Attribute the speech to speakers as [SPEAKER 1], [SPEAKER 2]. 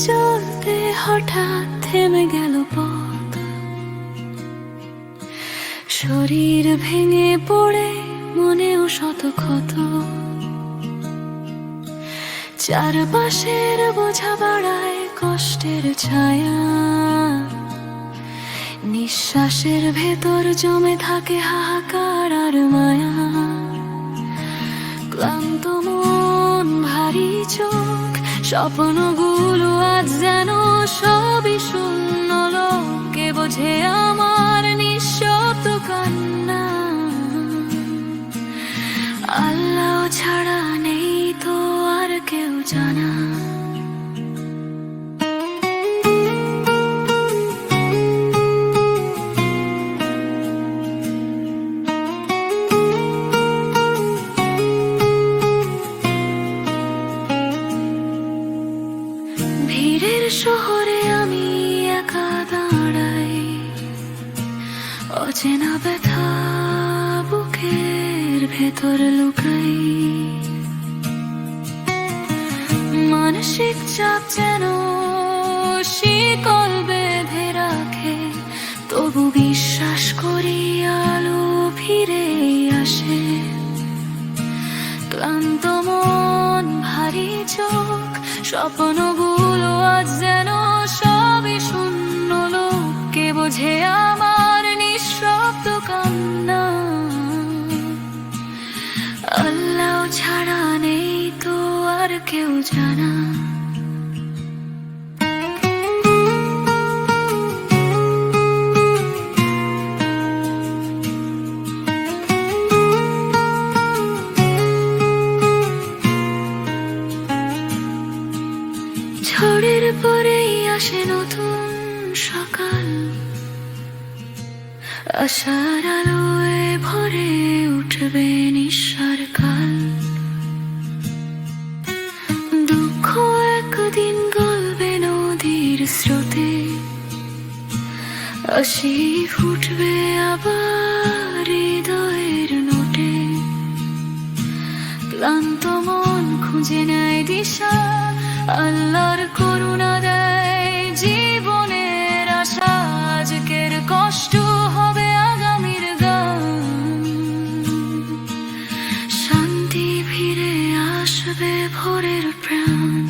[SPEAKER 1] চলতে হঠাৎ থেমে গেল পথ, শরীর ভেঙে পড়ে মনেও শত ক্ষত। চারপাশের বোঝা বাড়ায় কষ্টের ছায়া, নিঃশ্বাসের ভেতর জমে থাকে হাহাকার আর মায়া। ক্লান্ত মন, ভারী চোখ, স্বপ্নগুলো আজ যেন সবই শূন্য। লোকে বোঝে আমার নিঃশব্দ কান্না, আল্লাহ ছাড়া নেই তো আর কেউ জানা। ভিড়ের শহরে আমি একা দাঁড়াই, অচেনা ব্যথা বুকের ভেতর লুকাই। মানসিক চাপ যেন শিকল বেঁধে রাখে, তবু বিশ্বাস করি আলো ফিরে আসে। ক্লান্ত মন, ভারী চোখ, স্বপ্নগুলো আজ যেন সবই শূন্য। লোকে বোঝে আমার নিঃশব্দ কান্না, আল্লাহ ছাড়া নেই তো আর কেউ জানা। ঝড়ের পরেই আসে নতুন সকাল, আশার আলোয় ভরে উঠবে নিঃস্বার কাল। দুঃখ একদিন গলবে নদীর স্রোতে, হাসি ফুটবে আবার হৃদয়ের নোটে। ক্লান্ত মন খুঁজে নেয় দিশা, আল্লাহর করুণা দেয় জীবনের আশা। আজকের কষ্ট হবে আগামীর গান, শান্তি ফিরে আসবে ভোরের প্রাণ।